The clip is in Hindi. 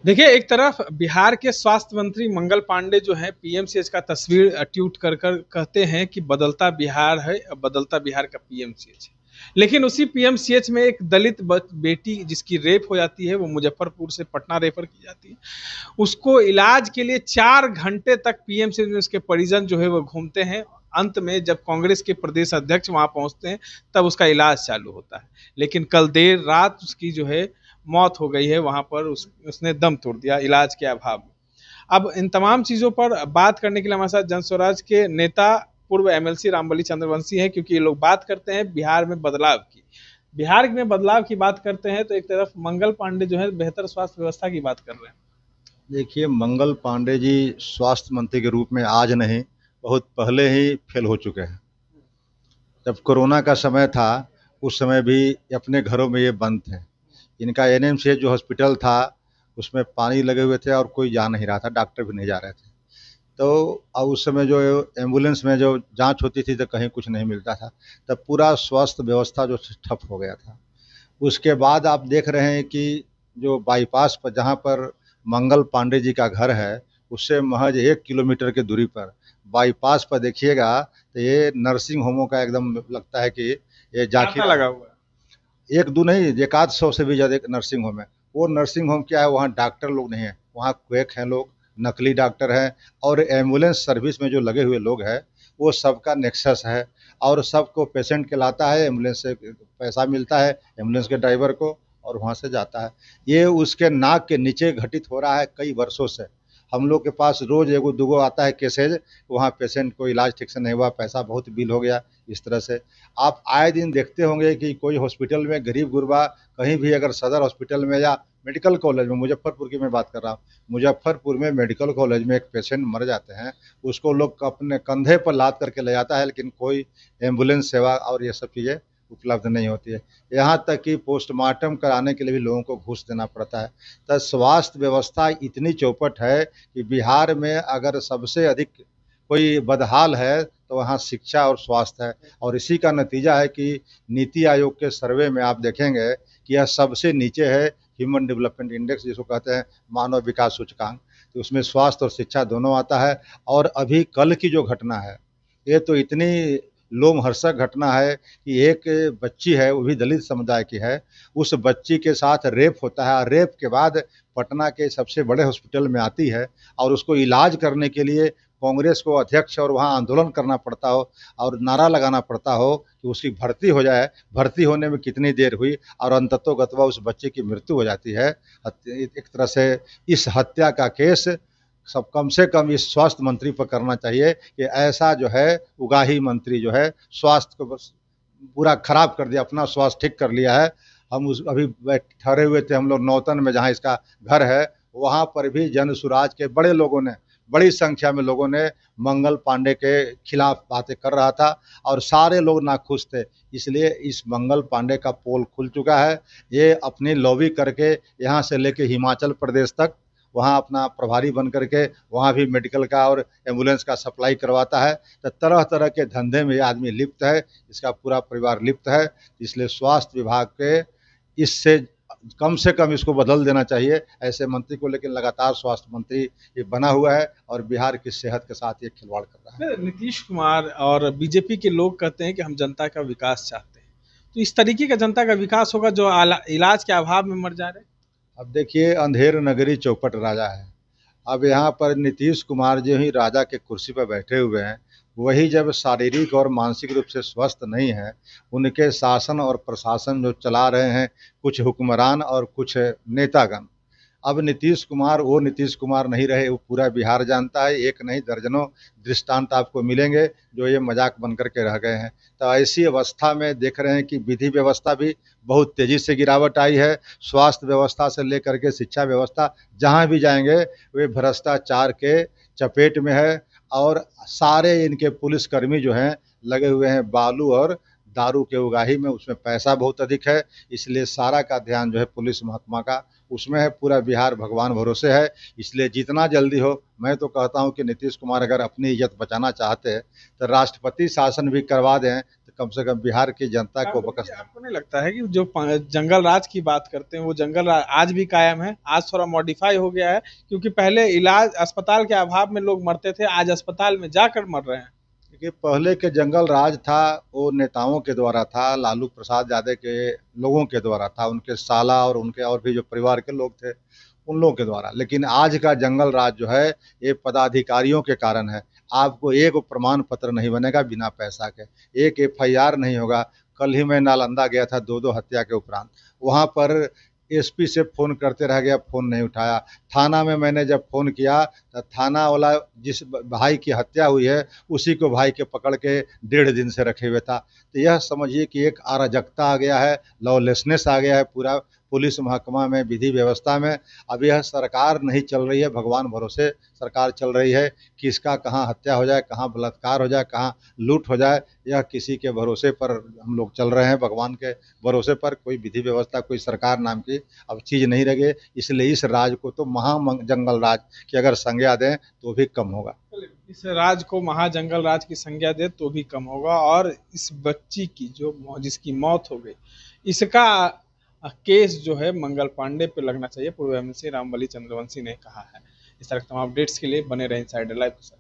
देखिए, एक तरफ बिहार के स्वास्थ्य मंत्री मंगल पांडे जो हैं पीएमसीएच का तस्वीर ट्वीट कर कर कहते हैं कि बदलता बिहार है, बदलता बिहार का पीएमसीएच है। लेकिन उसी पीएमसीएच में एक दलित बेटी जिसकी रेप हो जाती है, वो मुजफ्फरपुर से पटना रेफर की जाती है। उसको इलाज के लिए 4 घंटे तक पीएमसीएच में उसके परिजन जो है वो घूमते हैं। अंत में जब कांग्रेस के प्रदेश अध्यक्ष वहां पहुंचते हैं, तब उसका इलाज चालू होता है। लेकिन कल देर रात उसकी जो है मौत हो गई है वहां पर। उसने दम तोड़ दिया इलाज के अभाव में। अब इन तमाम चीजों पर बात करने के लिए हमारे साथ जन स्वराज के नेता पूर्व एमएलसी रामबली चंद्रवंशी हैं, क्योंकि ये लोग बात करते हैं बिहार में बदलाव की। बिहार में बदलाव की बात करते हैं तो एक तरफ मंगल पांडे जो है बेहतर स्वास्थ्य व्यवस्था की बात कर रहे हैं। देखिए, मंगल पांडे जी स्वास्थ्य मंत्री के रूप में आज नहीं, बहुत पहले ही फेल हो चुके हैं। जब कोरोना का समय था, उस समय भी अपने घरों में ये बंद थे। इनका एनएमसीएच जो हॉस्पिटल था, उसमें पानी लगे हुए थे और कोई जा नहीं रहा था, डॉक्टर भी नहीं जा रहे थे। तो अब उस समय जो एम्बुलेंस में जो जांच होती थी तो कहीं कुछ नहीं मिलता था। तब पूरा स्वास्थ्य व्यवस्था जो ठप हो गया था। उसके बाद आप देख रहे हैं कि जो बाईपास पर जहाँ पर मंगल पांडे जी का घर है, उससे महज 1 किलोमीटर की दूरी पर बाईपास पर देखिएगा तो ये नर्सिंग होमों का एकदम लगता है कि ये तांता जाखिरा लगा है। हुआ है। एक दो नहीं, एक आध सौ से भी ज़्यादा नर्सिंग होम है। वो नर्सिंग होम क्या है, वहाँ डॉक्टर लोग नहीं हैं, वहाँ क्वेक हैं लोग, नकली डॉक्टर हैं। और एम्बुलेंस सर्विस में जो लगे हुए लोग हैं, वो सबका नेक्सस है। और सबको पेशेंट के लाता है, एम्बुलेंस से पैसा मिलता है एम्बुलेंस के ड्राइवर को, और वहाँ से जाता है। ये उसके नाक के नीचे घटित हो रहा है कई वर्षों से। हम लोग के पास रोज एगो दूगो आता है केसेज, वहाँ पेशेंट को इलाज ठीक से नहीं हुआ, पैसा बहुत बिल हो गया। इस तरह से आप आए दिन देखते होंगे कि कोई हॉस्पिटल में गरीब गुरबा, कहीं भी अगर सदर हॉस्पिटल में या मेडिकल कॉलेज में, मुजफ्फरपुर की मैं बात कर रहा हूँ, मुजफ्फरपुर में मेडिकल कॉलेज में एक पेशेंट मर जाते हैं, उसको लोग अपने कंधे पर लाद करके ले जाता है, लेकिन कोई एम्बुलेंस सेवा और ये सब चीज़ें उपलब्ध नहीं होती है। यहाँ तक कि पोस्टमार्टम कराने के लिए भी लोगों को घूस देना पड़ता है। तो स्वास्थ्य व्यवस्था इतनी चौपट है कि बिहार में अगर सबसे अधिक कोई बदहाल है तो वहाँ शिक्षा और स्वास्थ्य है। और इसी का नतीजा है कि नीति आयोग के सर्वे में आप देखेंगे कि यह सबसे नीचे है, ह्यूमन डेवलपमेंट इंडेक्स जिसको कहते हैं, मानव विकास सूचकांक। तो उसमें स्वास्थ्य और शिक्षा दोनों आता है। और अभी कल की जो घटना है, ये तो इतनी लोमहर्षक घटना है कि एक बच्ची है, वो भी दलित समुदाय की है, उस बच्ची के साथ रेप होता है और रेप के बाद पटना के सबसे बड़े हॉस्पिटल में आती है और उसको इलाज करने के लिए कांग्रेस को अध्यक्ष और वहाँ आंदोलन करना पड़ता हो और नारा लगाना पड़ता हो कि उसकी भर्ती हो जाए। भर्ती होने में कितनी देर हुई और अंततोगत्वा उस बच्चे की मृत्यु हो जाती है। एक तरह से इस हत्या का केस सब कम से कम इस स्वास्थ्य मंत्री पर करना चाहिए कि ऐसा जो है उगाही मंत्री जो है स्वास्थ्य को बस पूरा खराब कर दिया, अपना स्वास्थ्य ठीक कर लिया है। हम उस अभी ठहरे हुए थे हम लोग नौतन में, जहाँ इसका घर है, वहाँ पर भी जन सुराज के बड़े लोगों ने, बड़ी संख्या में लोगों ने मंगल पांडे के खिलाफ बातें कर रहा था और सारे लोग नाखुश थे। इसलिए इस मंगल पांडे का पोल खुल चुका है। ये अपनी लॉबी करके यहाँ से लेके हिमाचल प्रदेश तक वहाँ अपना प्रभारी बन करके वहाँ भी मेडिकल का और एम्बुलेंस का सप्लाई करवाता है। तो तरह तरह के धंधे में ये आदमी लिप्त है, इसका पूरा परिवार लिप्त है। इसलिए स्वास्थ्य विभाग के इससे कम से कम इसको बदल देना चाहिए ऐसे मंत्री को। लेकिन लगातार स्वास्थ्य मंत्री ये बना हुआ है और बिहार की सेहत के साथ ये खिलवाड़ कर रहा है। नीतीश कुमार और बीजेपी के लोग कहते हैं कि हम जनता का विकास चाहते हैं, तो इस तरीके का जनता का विकास होगा जो इलाज के अभाव में मर जा रहे हैं। अब देखिए, अंधेर नगरी चौपट राजा है। अब यहाँ पर नीतीश कुमार जो ही राजा के कुर्सी पर बैठे हुए हैं, वही जब शारीरिक और मानसिक रूप से स्वस्थ नहीं है, उनके शासन और प्रशासन जो चला रहे हैं कुछ हुक्मरान और कुछ नेतागण। अब नीतीश कुमार वो नीतीश कुमार नहीं रहे, वो पूरा बिहार जानता है। एक नहीं दर्जनों दृष्टांत आपको मिलेंगे जो ये मजाक बन कर के रह गए हैं। तो ऐसी अवस्था में देख रहे हैं कि विधि व्यवस्था भी बहुत तेज़ी से गिरावट आई है। स्वास्थ्य व्यवस्था से लेकर के शिक्षा व्यवस्था, जहाँ भी जाएंगे वे भ्रष्टाचार के चपेट में है। और सारे इनके पुलिसकर्मी जो हैं लगे हुए हैं बालू और दारू के उगाही में, उसमें पैसा बहुत अधिक है। इसलिए सारा का ध्यान जो है पुलिस महकमा का उसमें है। पूरा बिहार भगवान भरोसे है। इसलिए जितना जल्दी हो, मैं तो कहता हूं कि नीतीश कुमार अगर अपनी इज्जत बचाना चाहते हैं तो राष्ट्रपति शासन भी करवा दें, तो कम से कम बिहार की जनता को बकस। आपको नहीं लगता है कि जो जंगल राज की बात करते हैं वो जंगल राज आज भी कायम है? आज थोड़ा मॉडिफाई हो गया है, क्योंकि पहले इलाज अस्पताल के अभाव में लोग मरते थे, आज अस्पताल में जाकर मर रहे हैं। देखिए, पहले के जंगल राज था वो नेताओं के द्वारा था, लालू प्रसाद यादव के लोगों के द्वारा था, उनके साला और उनके और भी जो परिवार के लोग थे उन लोगों के द्वारा। लेकिन आज का जंगल राज जो है ये पदाधिकारियों के कारण है। आपको एक प्रमाण पत्र नहीं बनेगा बिना पैसा के, एक एफआईआर नहीं होगा। कल ही मैं नालंदा गया था 2-2 हत्या के उपरांत, वहाँ पर एसपी से फ़ोन करते रह गया, फ़ोन नहीं उठाया। थाना में मैंने जब फ़ोन किया तो थाना वाला जिस भाई की हत्या हुई है उसी को भाई के पकड़ के 1.5 दिन से रखे हुए था। तो यह समझिए कि एक अराजकता आ गया है, लॉलेसनेस आ गया है पूरा पुलिस महकमा में, विधि व्यवस्था में। अब यह सरकार नहीं चल रही है भगवान भरोसे सरकार चल रही है, किसका कहाँ हत्या हो जाए, कहाँ बलात्कार हो जाए, कहाँ लूट हो जाए, यह किसी के भरोसे पर हम लोग चल रहे हैं। भगवान के भरोसे पर कोई विधि व्यवस्था, कोई सरकार नाम की अब चीज़ नहीं रहे। इसलिए इस राज को तो महा जंगल राज की अगर संज्ञा दें तो भी कम होगा। इस राज को महाजंगल राज की संज्ञा दे तो भी कम होगा। और इस बच्ची की जिसकी मौत हो गई, इसका केस जो है मंगल पांडे पे लगना चाहिए, पूर्व एमएलसी रामबली चंद्रवंशी ने कहा है। इस तरह के तमाम अपडेट्स के लिए बने रहे इनसाइडर लाइव के साथ।